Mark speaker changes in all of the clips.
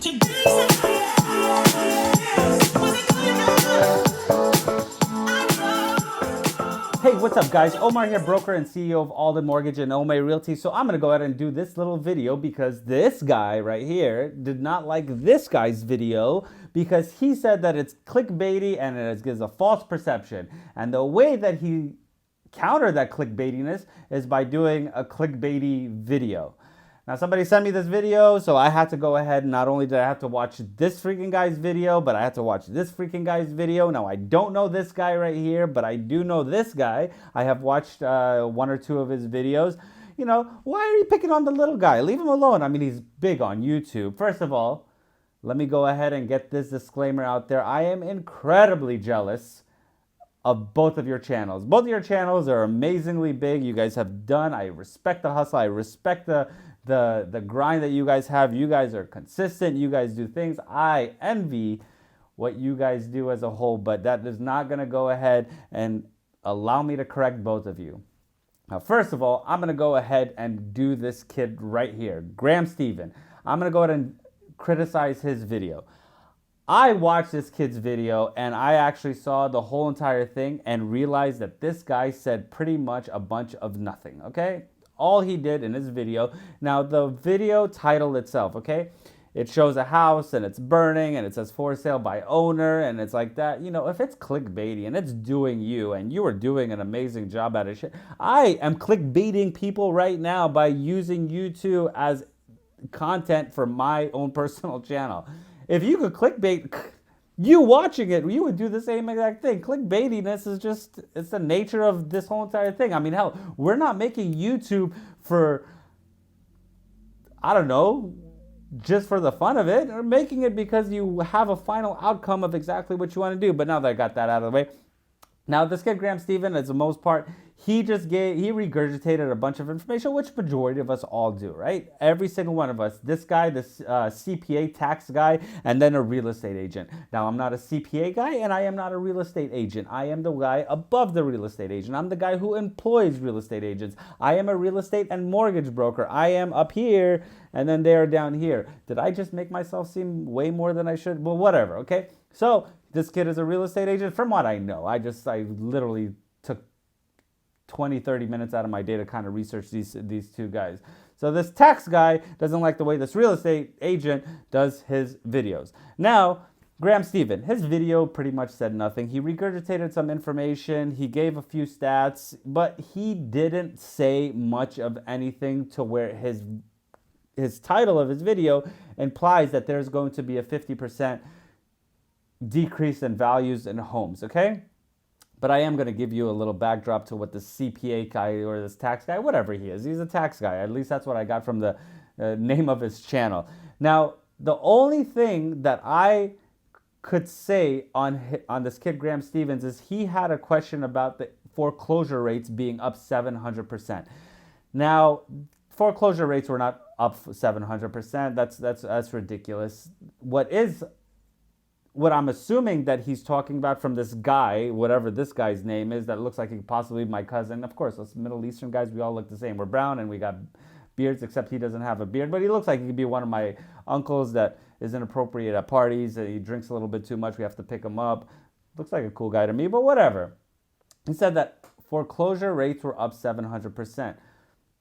Speaker 1: Hey, what's up guys? Omar here, broker and CEO of Alden Mortgage and Omar Realty. So I'm going to go ahead and do this little video because this guy right here did not like this guy's video because he said that it's clickbaity and it gives a false perception. And the way that he countered that clickbaitiness is by doing a clickbaity video. Now somebody sent me this video, so I had to go ahead and not only did I have to watch this freaking guy's video, but I had to watch this freaking guy's video. Now I don't know this guy right here, but I do know this guy. I have watched one or two of his videos. You know, why are you picking on the little guy? Leave him alone. I mean, he's big on YouTube. First of all, let me go ahead and get this disclaimer out there. I am incredibly jealous of both of your channels. Both of your channels are amazingly big. You guys have done. I respect the hustle. I respect the grind that you guys have. You guys are consistent. You guys do things. I envy what you guys do as a whole, but that is not going to go ahead and allow me to correct both of you. Now, first of all, I'm going to go ahead and do this kid right here, Graham Stephan. I'm going to go ahead and criticize his video. I watched this kid's video and I actually saw the whole entire thing and realized that this guy said pretty much a bunch of nothing, okay? All he did in his video. Now, the video title itself, okay? It shows a house and it's burning and it says for sale by owner and it's like that. You know, if it's clickbaity and it's doing you and you are doing an amazing job at it, I am clickbaiting people right now by using YouTube as content for my own personal channel. If you could clickbait, you watching it, you would do the same exact thing. Clickbaitiness is just, it's the nature of this whole entire thing. I mean, hell, we're not making YouTube for, I don't know, just for the fun of it. We're making it because you have a final outcome of exactly what you want to do. But now that I got that out of the way, now this kid Graham Stephan, as the most part, he regurgitated a bunch of information, which majority of us all do, right? Every single one of us. This guy, this CPA tax guy, and then a real estate agent. Now, I'm not a CPA guy, and I am not a real estate agent. I am the guy above the real estate agent. I'm the guy who employs real estate agents. I am a real estate and mortgage broker. I am up here, and then they are down here. Did I just make myself seem way more than I should? Well, whatever, okay? So, this kid is a real estate agent. From what I know, I literally took 20, 30 minutes out of my day to kind of research these two guys. So this tax guy doesn't like the way this real estate agent does his videos. Now, Graham Stephan, his video pretty much said nothing. He regurgitated some information. He gave a few stats, but he didn't say much of anything to where his title of his video implies that there's going to be a 50% decrease in values in homes, okay? But I am going to give you a little backdrop to what the CPA guy or this tax guy, whatever he is. He's a tax guy. At least that's what I got from the name of his channel. Now, the only thing that I could say on this kid Graham Stephan is he had a question about the foreclosure rates being up 700%. Now, foreclosure rates were not up 700%. That's ridiculous. What I'm assuming that he's talking about from this guy, whatever this guy's name is, that looks like he could possibly be my cousin. Of course, us Middle Eastern guys, we all look the same. We're brown and we got beards, except he doesn't have a beard. But he looks like he could be one of my uncles that is inappropriate at parties. He drinks a little bit too much. We have to pick him up. Looks like a cool guy to me, but whatever. He said that foreclosure rates were up 700%.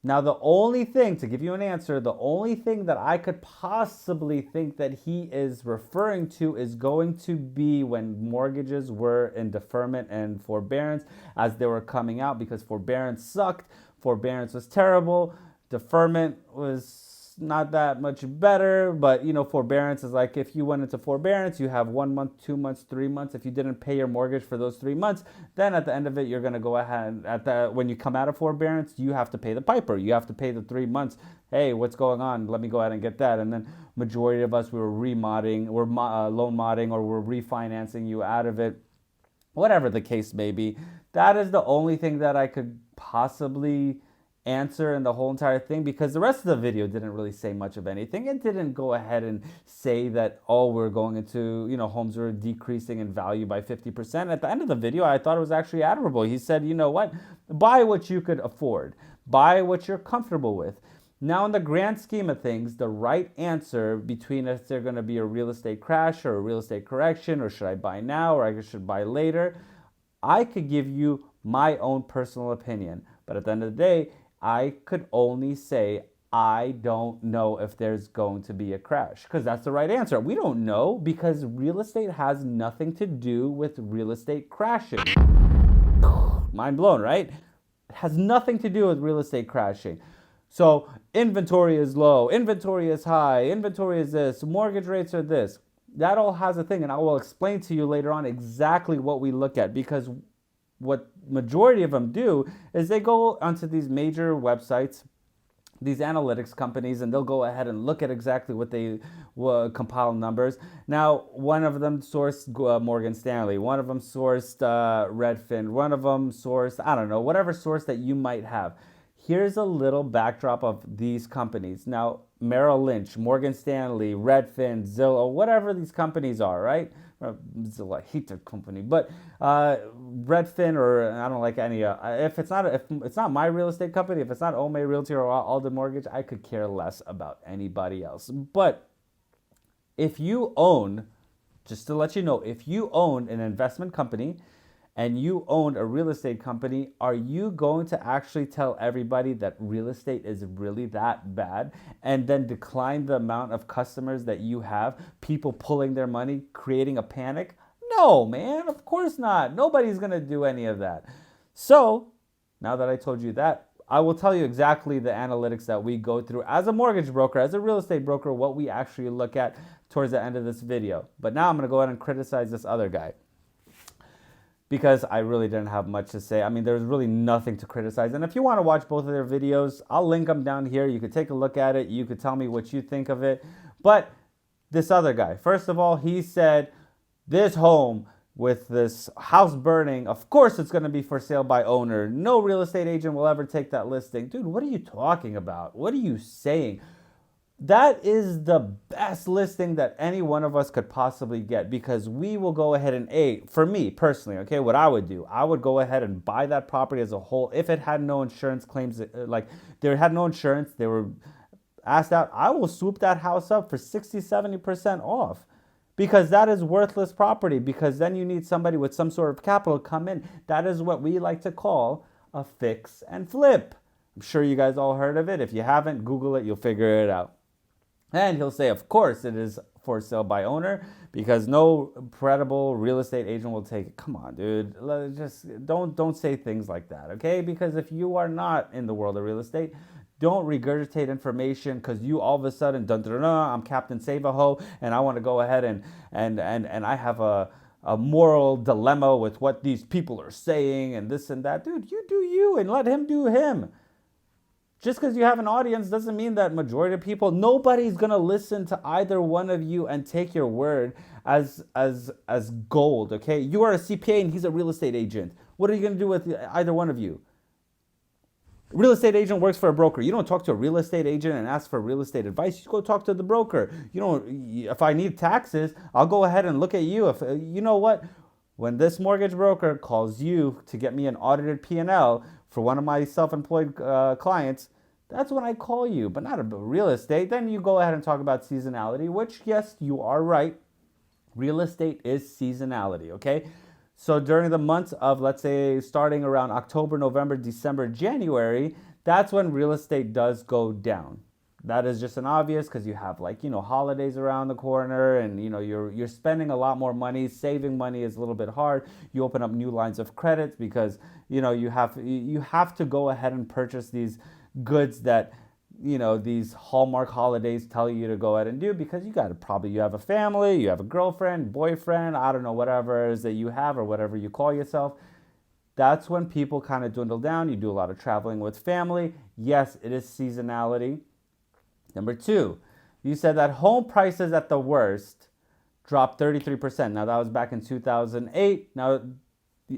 Speaker 1: Now, the only thing, to give you an answer, the only thing that I could possibly think that he is referring to is going to be when mortgages were in deferment and forbearance as they were coming out, because forbearance sucked, forbearance was terrible, deferment was not that much better, but you know, forbearance is like if you went into forbearance, you have 1 month, 2 months, 3 months. If you didn't pay your mortgage for those 3 months, then at the end of it, you're going to go ahead when you come out of forbearance, you have to pay the piper. You have to pay the 3 months. Hey, what's going on? Let me go ahead and get that. And then majority of us, we were remodding, we're loan modding, or we're refinancing you out of it. Whatever the case may be, that is the only thing that I could possibly answer in the whole entire thing, because the rest of the video didn't really say much of anything. It didn't go ahead and say that, oh, we're going into, you know, homes are decreasing in value by 50%. At the end of the video, I thought it was actually admirable. He said, you know what, buy what you could afford, buy what you're comfortable with. Now, in the grand scheme of things, the right answer between if there's going to be a real estate crash or a real estate correction, or should I buy now or I should buy later, I could give you my own personal opinion. But at the end of the day, I could only say I don't know if there's going to be a crash, because that's the right answer. We don't know, because real estate has nothing to do with real estate crashing. Mind blown, right? It has nothing to do with real estate crashing. So inventory is low, inventory is high, inventory is this, mortgage rates are this. That all has a thing, and I will explain to you later on exactly what we look at, because what majority of them do is they go onto these major websites, these analytics companies, and they'll go ahead and look at exactly what they compile numbers. Now, one of them sourced Morgan Stanley, one of them sourced Redfin, one of them sourced, I don't know, whatever source that you might have. Here's a little backdrop of these companies. Now, Merrill Lynch, Morgan Stanley, Redfin, Zillow, whatever these companies are, right? Zillow, I hate their company, but Redfin, or I don't like any. If it's not my real estate company, if it's not Ome Realty or Alden Mortgage, I could care less about anybody else. But if you own, just to let you know, if you own an investment company and you own a real estate company, are you going to actually tell everybody that real estate is really that bad and then decline the amount of customers that you have, people pulling their money, creating a panic? No, man, of course not. Nobody's going to do any of that. So now that I told you that, I will tell you exactly the analytics that we go through as a mortgage broker, as a real estate broker, what we actually look at towards the end of this video. But now I'm going to go ahead and criticize this other guy, because I really didn't have much to say. I mean, there's really nothing to criticize. And if you want to watch both of their videos, I'll link them down here. You could take a look at it. You could tell me what you think of it. But this other guy, first of all, he said, this home with this house burning, of course it's going to be for sale by owner. No real estate agent will ever take that listing. Dude, what are you talking about? What are you saying? That is the best listing that any one of us could possibly get, because we will go ahead and, for me personally, okay, what I would do, I would go ahead and buy that property as a whole. If it had no insurance claims, like they had no insurance, they were asked out, I will swoop that house up for 60-70% off, because that is worthless property, because then you need somebody with some sort of capital come in. That is what we like to call a fix and flip. I'm sure you guys all heard of it. If you haven't, Google it, you'll figure it out. And he'll say, of course, it is for sale by owner, because no credible real estate agent will take it. Come on, dude. Just don't say things like that, okay? Because if you are not in the world of real estate, don't regurgitate information because you all of a sudden, I'm Captain Save-A-Ho, and I want to go ahead and I have a moral dilemma with what these people are saying and this and that. Dude, you do you and let him do him. Just because you have an audience doesn't mean that majority of people, nobody's going to listen to either one of you and take your word as gold, okay? You are a CPA and he's a real estate agent. What are you going to do with either one of you? Real estate agent works for a broker. You don't talk to a real estate agent and ask for real estate advice. You go talk to the broker. If I need taxes, I'll go ahead and look at you. If you know what? When this mortgage broker calls you to get me an audited P&L for one of my self-employed clients, that's when I call you, but not about real estate. Then you go ahead and talk about seasonality, which, yes, you are right. Real estate is seasonality, okay? So during the months of, let's say, starting around October, November, December, January, that's when real estate does go down. That is just an obvious, because you have holidays around the corner, and you're spending a lot more money. Saving money is a little bit hard. You open up new lines of credit because you have to go ahead and purchase these goods that these Hallmark holidays tell you to go ahead and do, because you have a family, you have a girlfriend, boyfriend, I don't know, whatever it is that you have or whatever you call yourself. That's when people kind of dwindle down. You do a lot of traveling with family. Yes, it is seasonality. Number two, you said that home prices at the worst dropped 33%. Now, that was back in 2008. Now,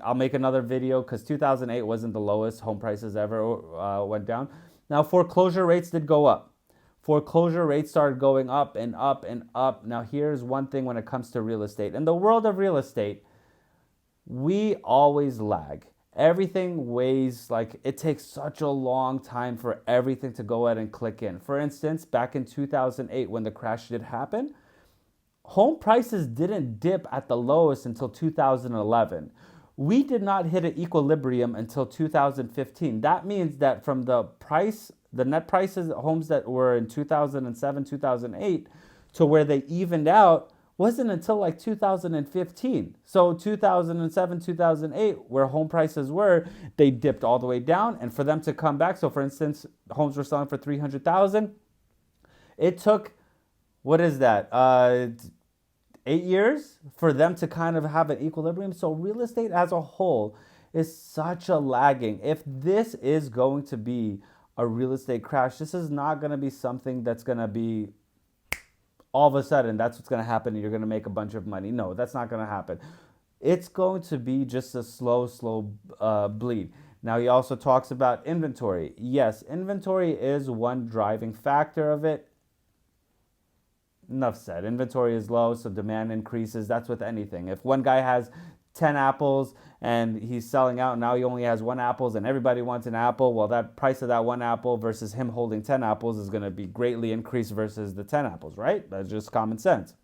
Speaker 1: I'll make another video because 2008 wasn't the lowest home prices ever went down. Now, foreclosure rates did go up. Foreclosure rates started going up and up and up. Now, here's one thing when it comes to real estate. In the world of real estate, we always lag. everything weighs, like, it takes such a long time for everything to go ahead and click in. For instance, back in 2008, when the crash did happen, home prices didn't dip at the lowest until 2011. We did not hit an equilibrium until 2015. That means that from the net prices of homes that were in 2007, 2008 to where they evened out wasn't until like 2015. So 2007, 2008, where home prices were, they dipped all the way down. And for them to come back, so for instance, homes were selling for 300,000. It took, what is that? 8 years for them to kind of have an equilibrium. So real estate as a whole is such a lagging. If this is going to be a real estate crash, this is not going to be something that's going to be all of a sudden that's what's going to happen and you're going to make a bunch of money. No, that's not going to happen. It's going to be just a slow bleed. Now, he also talks about inventory. Yes, inventory is one driving factor of it. Enough said. Inventory is low, so demand increases. That's with anything. If one guy has 10 apples and he's selling out, and now he only has 1 apple and everybody wants an apple, well, that price of that 1 apple versus him holding 10 apples is going to be greatly increased versus the 10 apples, right? That's just common sense.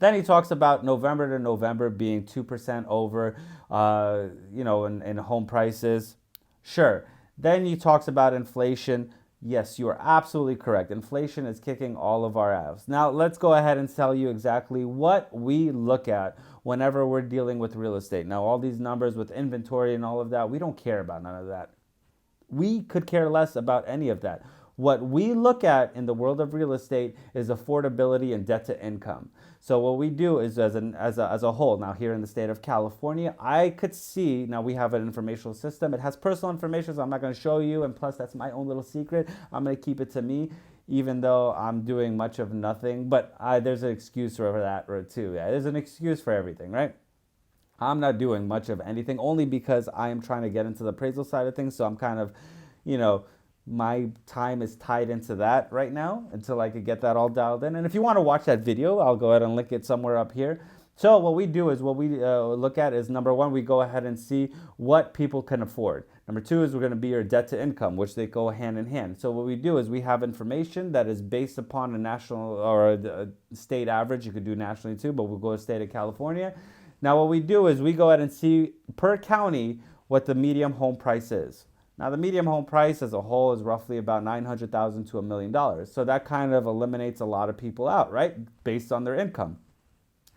Speaker 1: Then he talks about November to November being 2% over, in home prices. Sure. Then he talks about inflation. Yes, you are absolutely correct. Inflation is kicking all of our ass. Now, let's go ahead and tell you exactly what we look at whenever we're dealing with real estate. Now, all these numbers with inventory and all of that, we don't care about none of that. We could care less about any of that. What we look at in the world of real estate is affordability and debt to income. So what we do is as a whole, now here in the state of California, I could see, now we have an informational system. It has personal information, so I'm not going to show you. And plus, that's my own little secret. I'm going to keep it to me, even though I'm doing much of nothing. But there's an excuse for that too. Yeah, there's an excuse for everything, right? I'm not doing much of anything only because I am trying to get into the appraisal side of things. So I'm kind of, my time is tied into that right now until I could get that all dialed in. And if you want to watch that video, I'll go ahead and link it somewhere up here. So what we do is what we look at is, number one, we go ahead and see what people can afford. Number two is we're going to be your debt to income, which they go hand in hand. So what we do is we have information that is based upon a national or a state average. You could do nationally too, but we'll go to the state of California. Now what we do is we go ahead and see per county what the median home price is. Now, the median home price as a whole is roughly about $900,000 to $1 million. So that kind of eliminates a lot of people out, right, based on their income.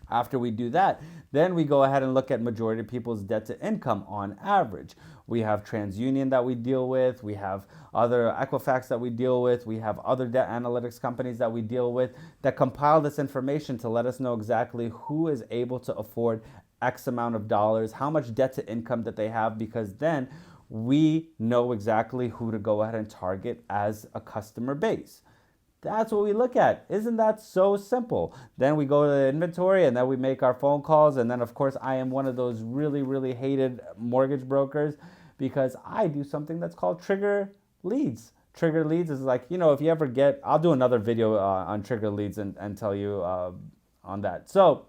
Speaker 1: After we do that, then we go ahead and look at majority of people's debt to income on average. We have TransUnion that we deal with. We have other Equifax that we deal with. We have other debt analytics companies that we deal with that compile this information to let us know exactly who is able to afford X amount of dollars, how much debt to income that they have, because then we know exactly who to go ahead and target as a customer base. That's what we look at. Isn't that so simple? Then we go to the inventory and then we make our phone calls. And then, of course, I am one of those really, really hated mortgage brokers because I do something that's called trigger leads. Trigger leads is like, if you ever I'll do another video on trigger leads and tell you on that. So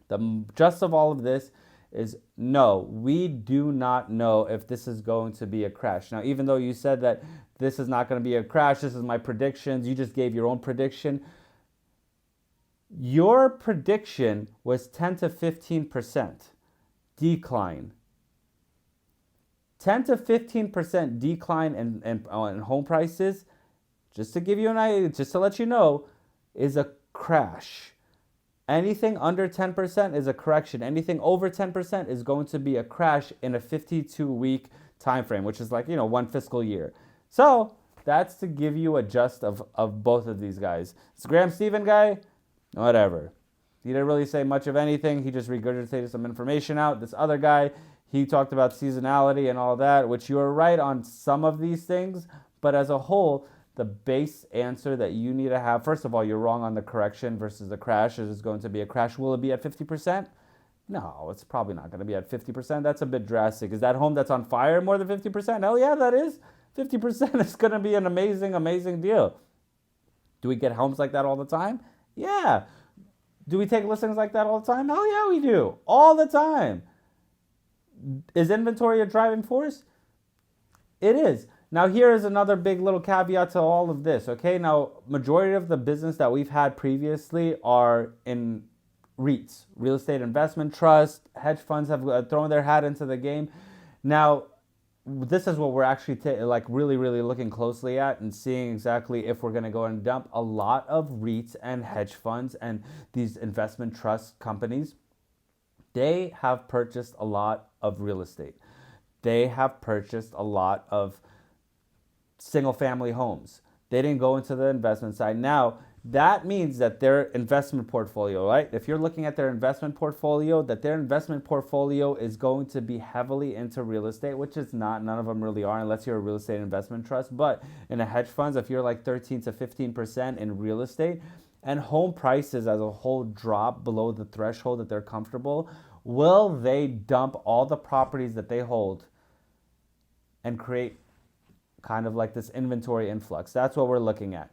Speaker 1: the gist of all of this is no, we do not know if this is going to be a crash. Now, even though you said that this is not going to be a crash, this is my predictions, you just gave your own prediction. Your prediction was 10 to 15% decline. 10 to 15% decline in home prices, just to give you an idea, just to let you know, is a crash. Anything under 10% is a correction. Anything over 10% is going to be a crash in a 52-week time frame, which is like, one fiscal year. So that's to give you a gist of both of these guys. This Graham Stephan guy, whatever. He didn't really say much of anything. He just regurgitated some information out. This other guy, he talked about seasonality and all that, which you're right on some of these things. But as a whole, the base answer that you need to have, first of all, you're wrong on the correction versus the crash. Is going to be a crash. Will it be at 50%? No, it's probably not going to be at 50%. That's a bit drastic. Is that home that's on fire more than 50%? Hell yeah, that is. 50% is going to be an amazing, amazing deal. Do we get homes like that all the time? Yeah. Do we take listings like that all the time? Hell yeah, we do. All the time. Is inventory a driving force? It is. Now, here is another big little caveat to all of this, okay? Now, majority of the business that we've had previously are in REITs, real estate investment trust. Hedge funds have thrown their hat into the game. Now, this is what we're actually really looking closely at and seeing exactly if we're going to go and dump a lot of REITs and hedge funds and these investment trust companies. They have purchased a lot of real estate. They have purchased a lot of single family homes. They didn't go into the investment side. Now, that means that their investment portfolio, right? If you're looking at their investment portfolio, that their investment portfolio is going to be heavily into real estate, which is not. None of them really are unless you're a real estate investment trust. But in a hedge funds, if you're like 13 to 15% in real estate and home prices as a whole drop below the threshold that they're comfortable, will they dump all the properties that they hold and create kind of like this inventory influx? That's what we're looking at.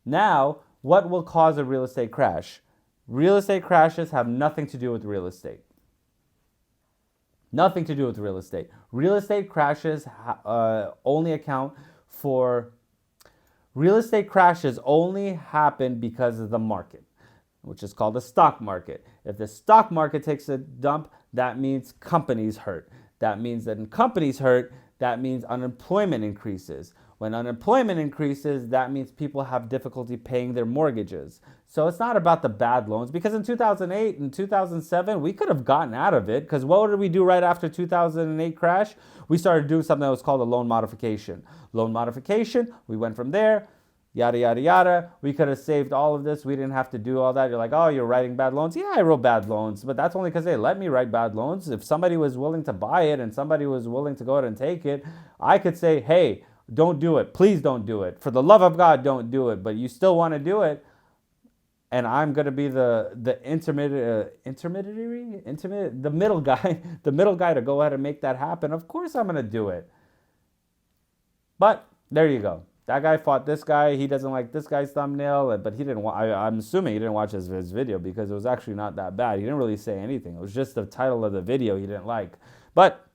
Speaker 1: Now, what will cause a real estate crash? Real estate crashes have nothing to do with real estate. Nothing to do with real estate. Real estate crashes only happen because of the market, which is called the stock market. If the stock market takes a dump, that means companies hurt. That means that in companies hurt, that means unemployment increases. When unemployment increases, that means people have difficulty paying their mortgages. So it's not about the bad loans, because in 2008 and 2007, we could have gotten out of it, because what did we do right after 2008 crash? We started doing something that was called a loan modification. Loan modification, we went from there, yada, yada, yada. We could have saved all of this. We didn't have to do all that. You're like, oh, you're writing bad loans. Yeah, I wrote bad loans, but that's only because they let me write bad loans. If somebody was willing to buy it and somebody was willing to go ahead and take it, I could say, hey, don't do it. Please don't do it. For the love of God, don't do it. But you still want to do it. And I'm going to be the middle guy to go ahead and make that happen. Of course I'm going to do it. But there you go. That guy fought this guy. He doesn't like this guy's thumbnail, but he didn't. I'm assuming he didn't watch his video, because it was actually not that bad. He didn't really say anything. It was just the title of the video he didn't like. But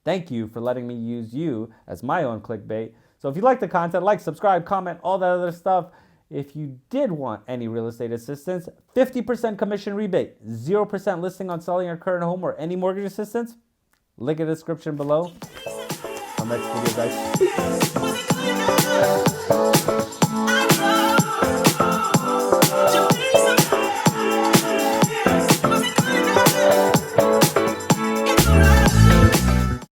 Speaker 1: thank you for letting me use you as my own clickbait. So if you like the content, like, subscribe, comment, all that other stuff. If you did want any real estate assistance, 50% commission rebate, 0% listing on selling your current home, or any mortgage assistance, link in the description below. Till next video, guys. Peace.